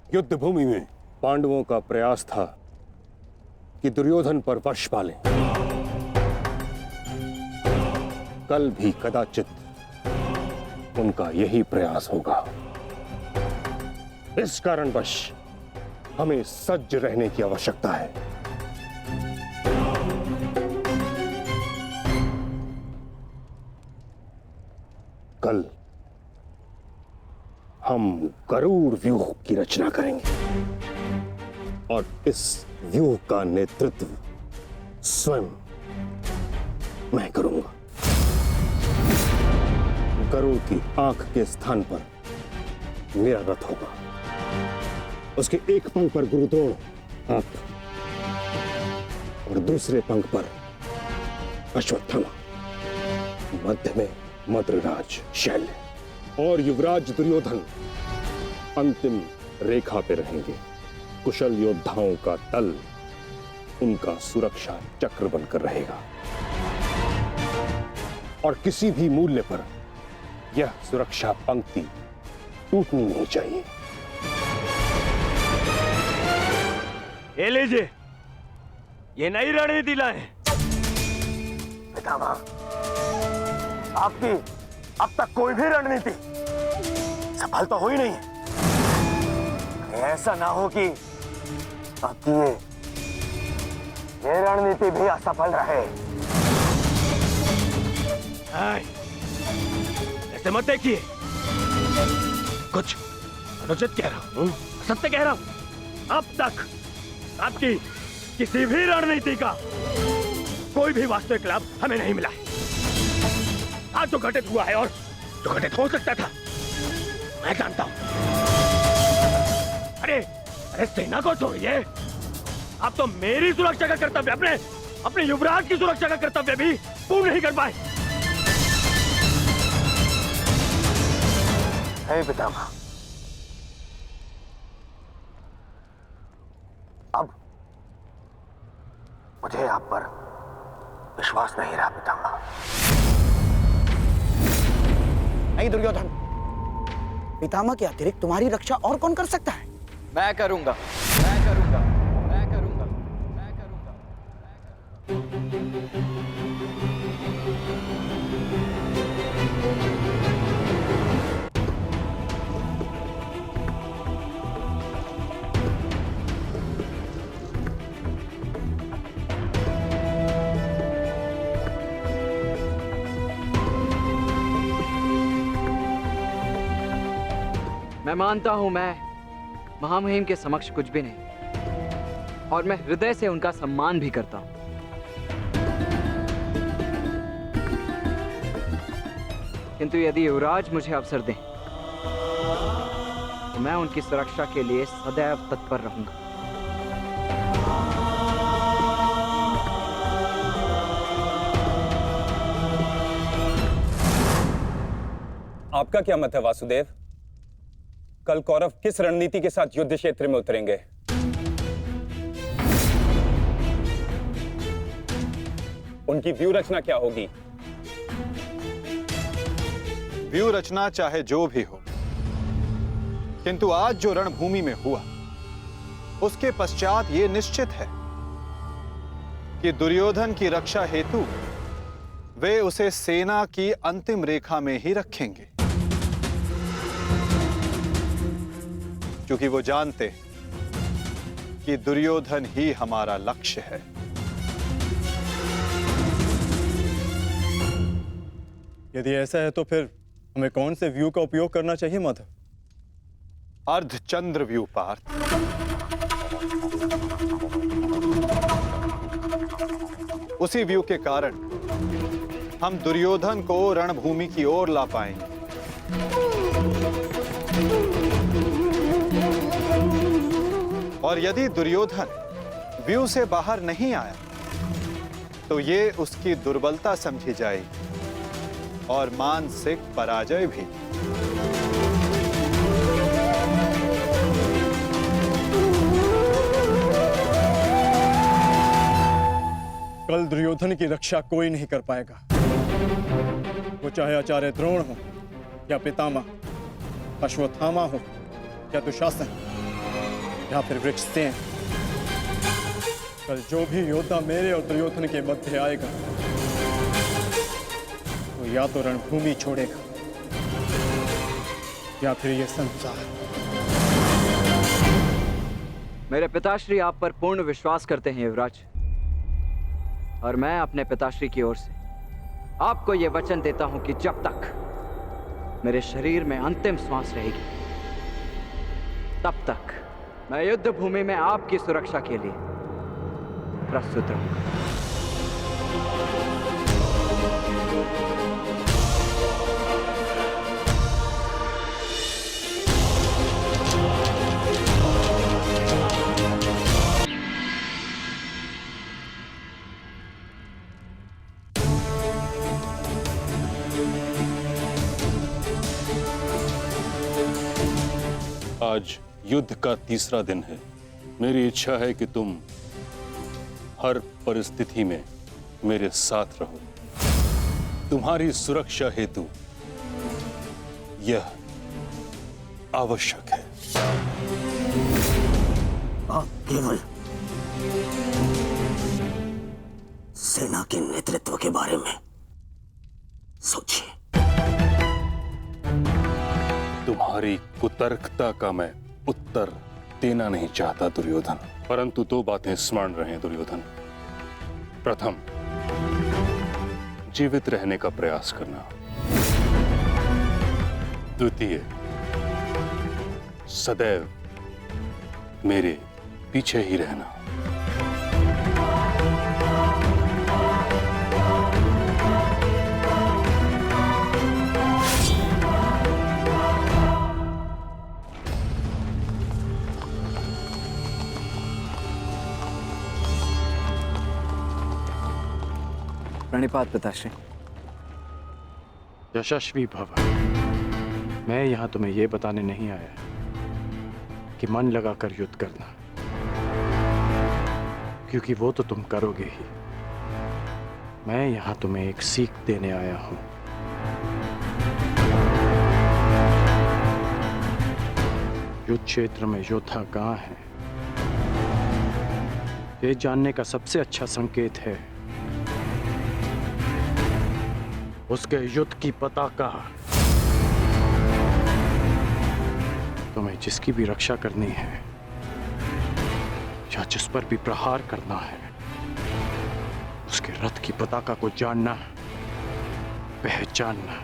युद्ध भूमि में पांडवों का प्रयास था कि दुर्योधन पर वश पालें। कल भी कदाचित उनका यही प्रयास होगा। इस कारणवश हमें सज्ज रहने की आवश्यकता है। कल हम गरुड़ व्यूह की रचना करेंगे और इस व्यूह का नेतृत्व स्वयं मैं करूंगा। गरुड़ की आंख के स्थान पर मेरा रथ होगा। उसके एक पंख पर गुरुद्रोण आप और दूसरे पंख पर अश्वत्थामा, मध्य में मद्रराज शैल्य और युवराज दुर्योधन अंतिम रेखा पे रहेंगे। कुशल योद्धाओं का दल उनका सुरक्षा चक्र बनकर रहेगा और किसी भी मूल्य पर यह सुरक्षा पंक्ति टूटनी नहीं चाहिए। ये लीजिए, ये नई रणनीति लाए। पितामह, आपकी अब तक कोई भी रणनीति सफल तो हुई नहीं है। ऐसा ना हो कि आपकी ये रणनीति भी असफल रहे। ऐसे मत देखिए, कुछ अनुचित कह रहा हूं, सत्य कह रहा हूं। अब तक आपकी किसी भी रणनीति का कोई भी वास्तविक लाभ हमें नहीं मिला है। आज जो घटित हुआ है और जो घटित हो सकता था, मैं जानता हूं। अरे सेना को छोड़िए, आप तो मेरी सुरक्षा का कर्तव्य, अपने युवराज की सुरक्षा का कर्तव्य भी पूर्ण नहीं कर पाए। हे पितामह, अब मुझे आप पर विश्वास नहीं रहा पितामह। नहीं दुर्योधन, पितामह के अतिरिक्त तुम्हारी रक्षा और कौन कर सकता है? मैं करूंगा, मैं करूंगा, मैं करूंगा, मैं करूंगा। मैं मानता हूं मैं महामहिम के समक्ष कुछ भी नहीं, और मैं हृदय से उनका सम्मान भी करता हूं। किंतु यदि युवराज मुझे अवसर दें तो मैं उनकी सुरक्षा के लिए सदैव तत्पर रहूंगा। आपका क्या मत है वासुदेव? कल कौरव किस रणनीति के साथ युद्ध क्षेत्र में उतरेंगे? उनकी व्यूह रचना क्या होगी? व्यूह रचना चाहे जो भी हो, किंतु आज जो रणभूमि में हुआ उसके पश्चात यह निश्चित है कि दुर्योधन की रक्षा हेतु वे उसे सेना की अंतिम रेखा में ही रखेंगे, क्योंकि वो जानते कि दुर्योधन ही हमारा लक्ष्य है। यदि ऐसा है तो फिर हमें कौन से व्यू का उपयोग करना चाहिए माधव? अर्धचंद्र व्यू पार्थ। उसी व्यू के कारण हम दुर्योधन को रणभूमि की ओर ला पाएंगे। और यदि दुर्योधन व्यू से बाहर नहीं आया तो ये उसकी दुर्बलता समझी जाएगी और मानसिक पराजय भी। कल दुर्योधन की रक्षा कोई नहीं कर पाएगा, वो चाहे आचार्य द्रोण हो या पितामह, अश्वत्थामा हो या दुशासन। या फिर वृक्ष सेन। कल जो भी योद्धा मेरे और दुर्योधन के मध्य आएगा वो या तो रणभूमि छोड़ेगा या फिर ये संसार। मेरे पिताश्री आप पर पूर्ण विश्वास करते हैं युवराज, और मैं अपने पिताश्री की ओर से आपको यह वचन देता हूं कि जब तक मेरे शरीर में अंतिम श्वास रहेगी तब तक मैं युद्ध भूमि में आपकी सुरक्षा के लिए प्रस्तुत रहूंगा। आज युद्ध का तीसरा दिन है। मेरी इच्छा है कि तुम हर परिस्थिति में मेरे साथ रहो। तुम्हारी सुरक्षा हेतु यह आवश्यक है। आप केवल सेना के नेतृत्व के बारे में सोचिए। तुम्हारी कुतर्कता का मैं उत्तर देना नहीं चाहता दुर्योधन, परंतु दो बातें स्मरण रहें दुर्योधन। प्रथम, जीवित रहने का प्रयास करना। द्वितीय, सदैव मेरे पीछे ही रहना। प्रणिपात पिताश्री। यशस्वी भव। मैं यहां तुम्हें यह बताने नहीं आया कि मन लगाकर युद्ध करना, क्योंकि वो तो तुम करोगे ही। मैं यहां तुम्हें एक सीख देने आया हूं। युद्ध क्षेत्र में योद्धा कहां है, ये जानने का सबसे अच्छा संकेत है उसके युद्ध की पताका। तुम्हें जिसकी भी रक्षा करनी है या जिस पर भी प्रहार करना है, उसके रथ की पताका को जानना, पहचानना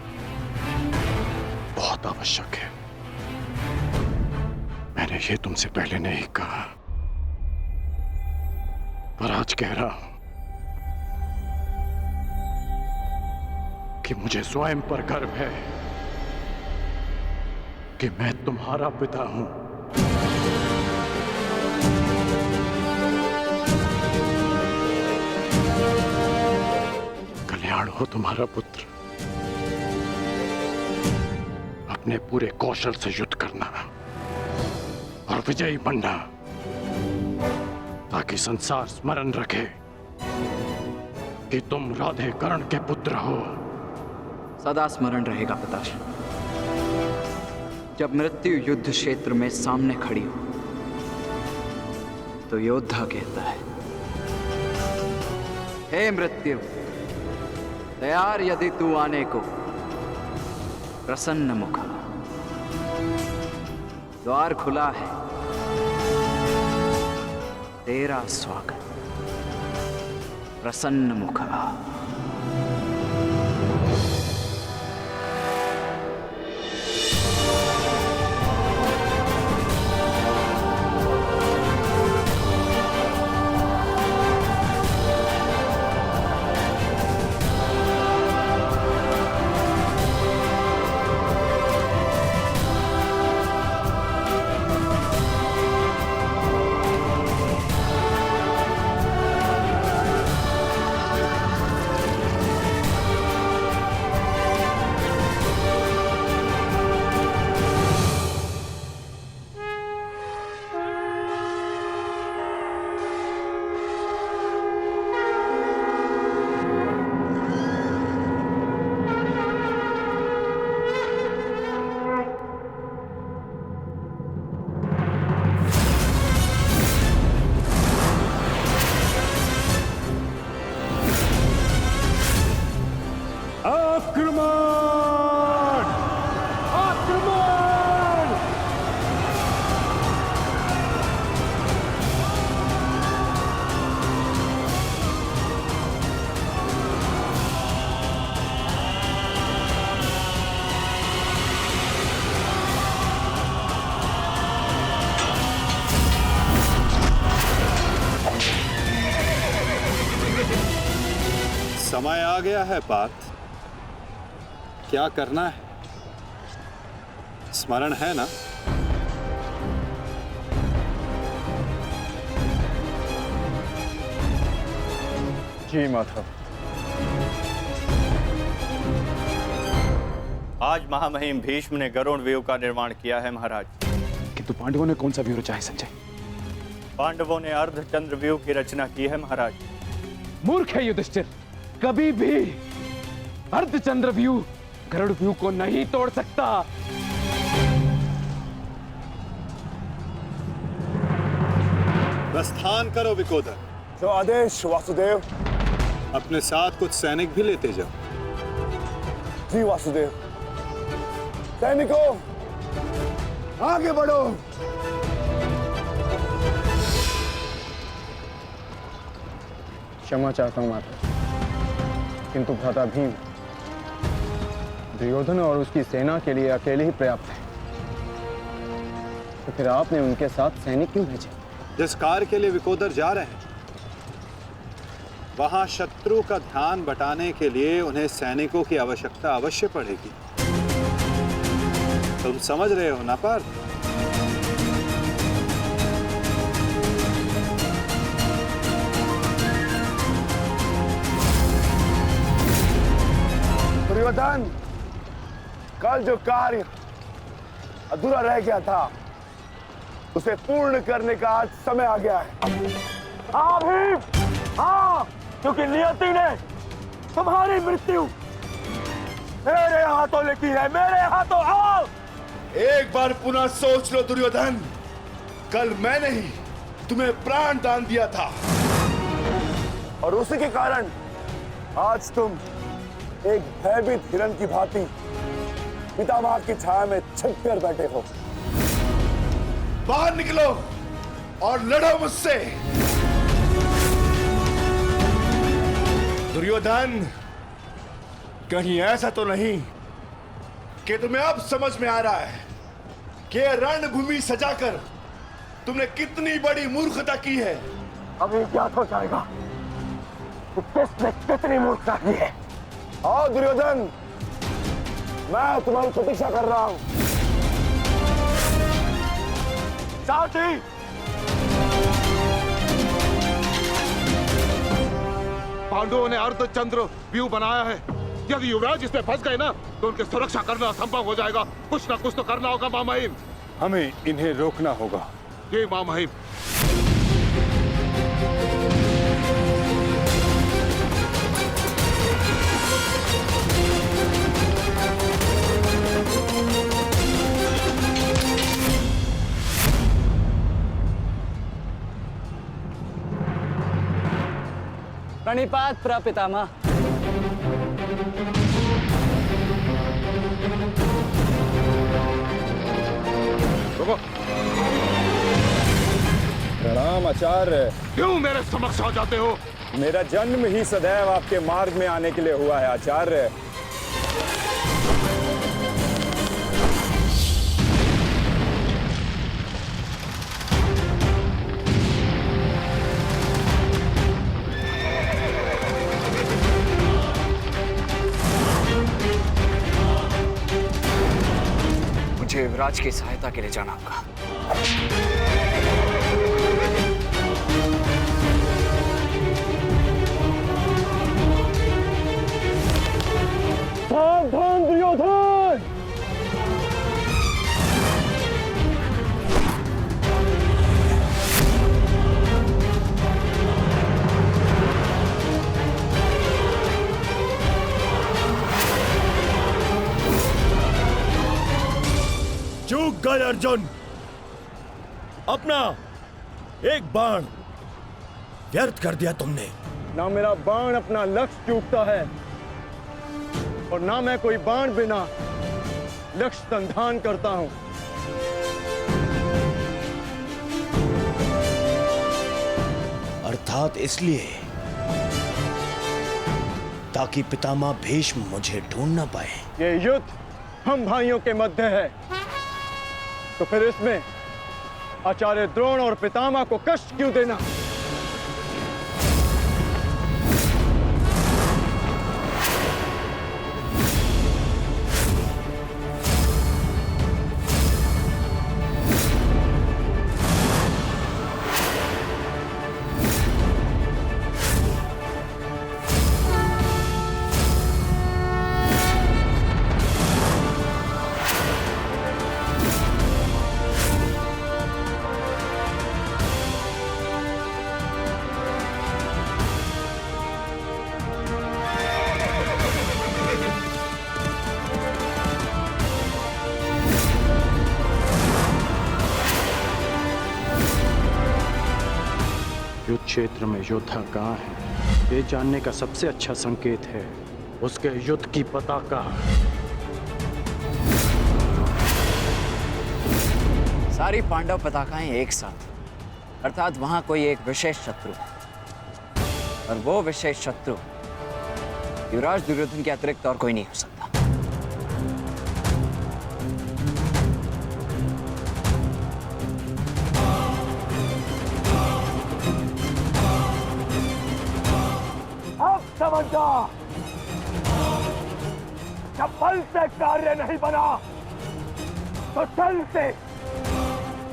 बहुत आवश्यक है। मैंने ये तुमसे पहले नहीं कहा, पर आज कह रहा हूं कि मुझे स्वयं पर गर्व है कि मैं तुम्हारा पिता हूं। कल्याण हो तुम्हारा पुत्र। अपने पूरे कौशल से युद्ध करना और विजयी बनना, ताकि संसार स्मरण रखे कि तुम राधे कर्ण के पुत्र हो। सदा स्मरण रहेगा पिताश्री। जब मृत्यु युद्ध क्षेत्र में सामने खड़ी हो तो योद्धा कहता है, हे मृत्यु, तैयार यदि तू आने को, प्रसन्न मुखा। द्वार खुला है, तेरा स्वागत, प्रसन्न मुखा। समय आ गया है पार्थ। क्या करना है स्मरण है ना? जी माधव। आज महामहिम भीष्म ने गरुड़ व्यूह का निर्माण किया है महाराज। किंतु पांडवों ने कौन सा व्यूह रचा है संजय? पांडवों ने अर्धचंद्र व्यूह की रचना की है महाराज। मूर्ख है युधिष्ठिर, कभी भी अर्धचंद्र व्यूह गरुड़ व्यूह को नहीं तोड़ सकता। प्रस्थान करो विकोदर। जो आदेश वासुदेव। अपने साथ कुछ सैनिक भी लेते जाओ। जी वासुदेव। सैनिकों आगे बढ़ो। क्षमा चाहता हूं माता, किंतु भ्राता भीम दुर्योधन और उसकी सेना के लिए अकेले ही पर्याप्त है। तो फिर आपने उनके साथ सैनिक क्यों भेजे? जिस कार्य के लिए विकोदर जा रहे हैं वहां शत्रु का ध्यान बटाने के लिए उन्हें सैनिकों की आवश्यकता अवश्य पड़ेगी। तुम समझ रहे हो ना पार्थ? दुर्योधन, कल जो कार्य अधूरा रह गया था उसे पूर्ण करने का आज समय आ गया है। हाँ भीम, हाँ, क्योंकि नियति ने तुम्हारी मृत्यु मेरे हाथों लिखी है, मेरे हाथों। आओ एक बार पुनः सोच लो दुर्योधन, कल मैंने ही तुम्हें प्राण दान दिया था और उसी के कारण आज तुम एक भयभीत हिरण की भांति पितामह की छाया में छिपकर बैठे हो। बाहर निकलो और लड़ो मुझसे। दुर्योधन, कहीं ऐसा तो नहीं कि तुम्हें अब समझ में आ रहा है कि रणभूमि सजाकर तुमने कितनी बड़ी मूर्खता की है? अभी ज्ञात हो जाएगा कि किसने कितनी मूर्खता की है। आओ दुर्योधन, मैं तुम्हारी प्रतीक्षा कर रहा हूं। साथी, पांडवों ने अर्धचंद्र व्यूह बनाया है। यदि युवराज इसमें फंस गए ना तो उनकी सुरक्षा करना असंभव हो जाएगा। कुछ ना कुछ तो करना होगा महामहिम। हमें इन्हें रोकना होगा। ये महामहिम। प्रणिपात प्रपितामह। प्रणाम आचार्य। क्यों मेरे समक्ष आ जाते हो? मेरा जन्म ही सदैव आपके मार्ग में आने के लिए हुआ है आचार्य। मुझे युवराज की सहायता के लिए जाना होगा। सावधान दुर्योधन! चूक गए अर्जुन। अपना एक बाण व्यर्थ कर दिया तुमने। ना मेरा बाण अपना लक्ष्य चूकता है और ना मैं कोई बाण बिना लक्ष्य संधान करता हूं। अर्थात इसलिए ताकि पितामह भीष्म मुझे ढूंढ ना पाए। ये युद्ध हम भाइयों के मध्य है, तो फिर इसमें आचार्य द्रोण और पितामह को कष्ट क्यों देना? युद्ध क्षेत्र में योद्धा कहाँ है, ये जानने का सबसे अच्छा संकेत है उसके युद्ध की पताका। सारी पांडव पताकाएं एक साथ, अर्थात वहां कोई एक विशेष शत्रु है, और वो विशेष शत्रु युवराज दुर्योधन के अतिरिक्त और कोई नहीं हो सकता। अब समझा, जब बल से कार्य नहीं बना तो छल से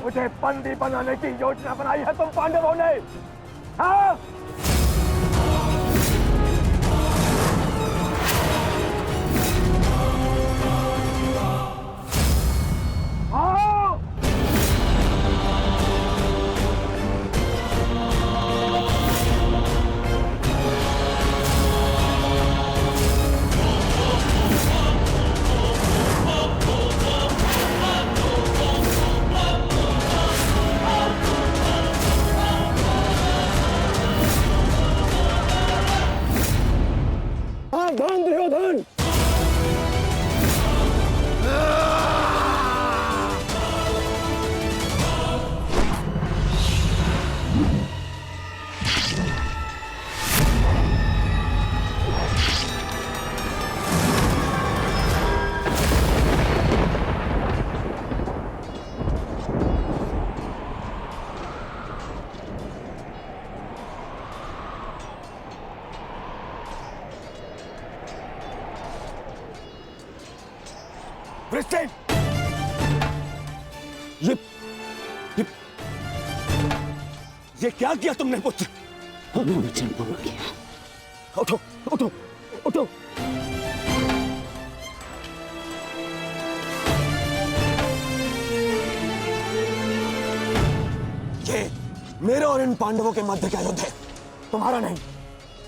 मुझे बंदी बनाने की योजना बनाई है तुम पांडवों ने। हाँ? आओ! सावधान दुर्योधन! प्रेस्टेन! ये क्या किया तुमने पुत्र? वचन पूर्ण किया। उठो, उठो, उठो। ये मेरे और इन पांडवों के मध्य का युद्ध है, तुम्हारा नहीं।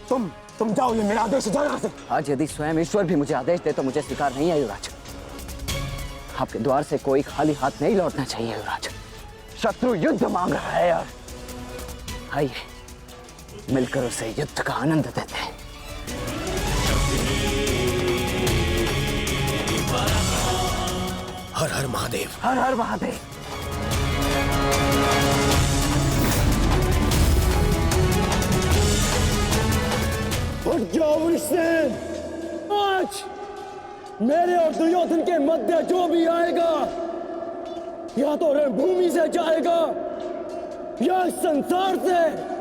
तुम जाओ, ये मेरा आदेश है, जाओ यहाँ से। आज यदि स्वयं ईश्वर भी मुझे आदेश दे तो मुझे स्वीकार नहीं है युवराज। आपके द्वार से कोई खाली हाथ नहीं लौटना चाहिए युवराज। शत्रु युद्ध मांग रहा है यार। आइए मिलकर उसे युद्ध का आनंद देते हैं। हर हर महादेव। हर हर महादेव। उठ जाओ वृषसेन। आज मेरे और दुर्योधन के मध्य जो भी आएगा या तो रणभूमि से जाएगा या संसार से।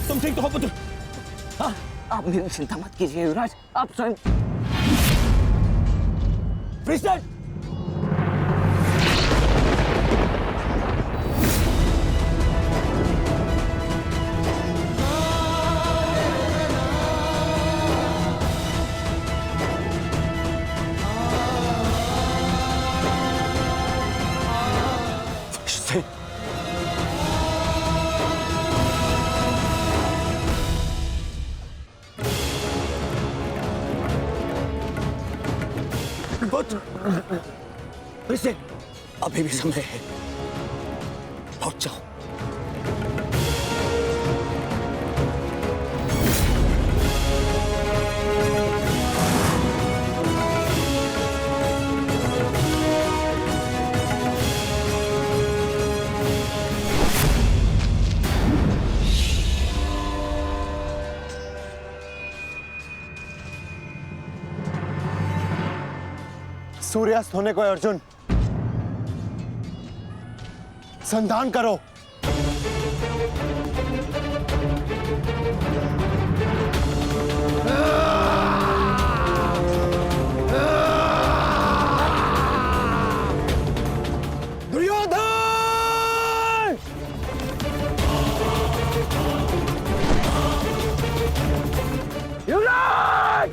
तुम ठीक तो हो पुत्र? हाँ, आप मेरी चिंता मत कीजिए युवराज, आप स्वयं। वृषसेन! वृषसेन, अभी भी समय है, पहुंच जाओ। सूर्यास्त होने को है अर्जुन। संधान करो। दुर्योधन! युवराज!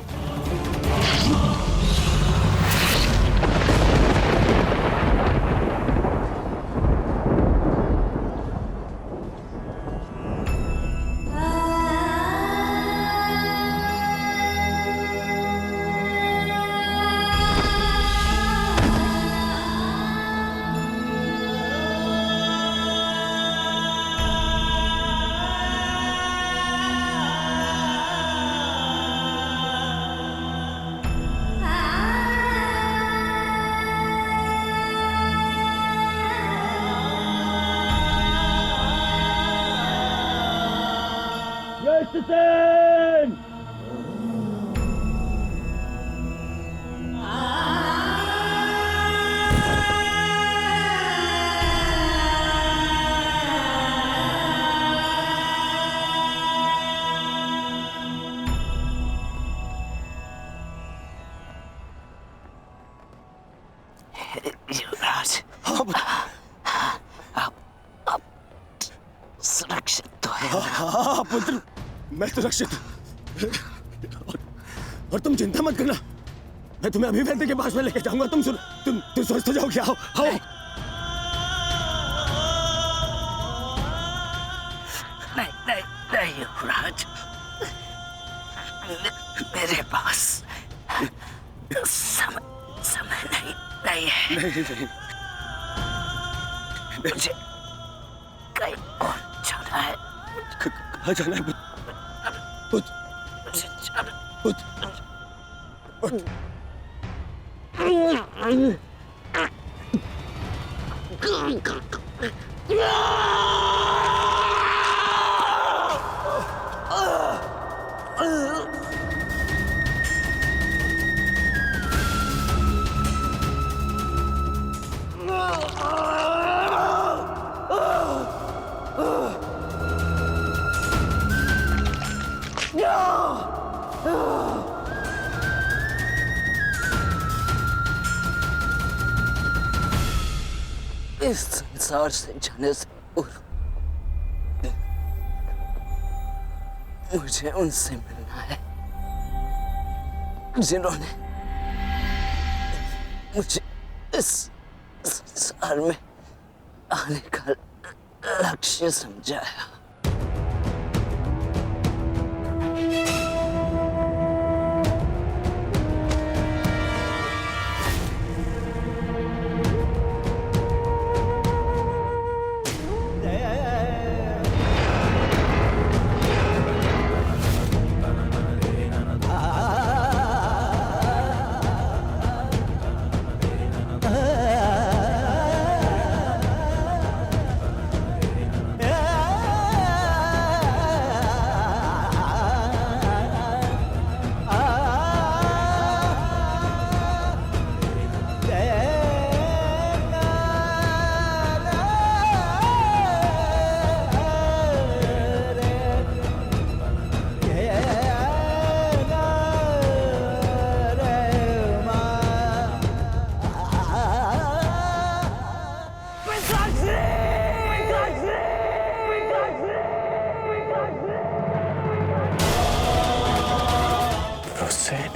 Justin! युवराज, अब सुरक्षित तो है। हाँ पुत्र, मैं सुरक्षित। और तुम चिंता मत करना, मैं तुम्हें अभी वैद्य के पास में लेके जाऊंगा। तुम स्वस्थ हो जाओगे। आओ आओ। नहीं युवराज, मेरे पास समय नहीं है। नहीं। मुझे कहीं और जाना है। कहाँ जाना है पुत्र? मुझे जाना। इस संसार से जाने से पूर्व मुझे उनसे मिलना है जिन्होंने मुझे इस संसार में आने का लक्ष्य समझाया। हुसैन,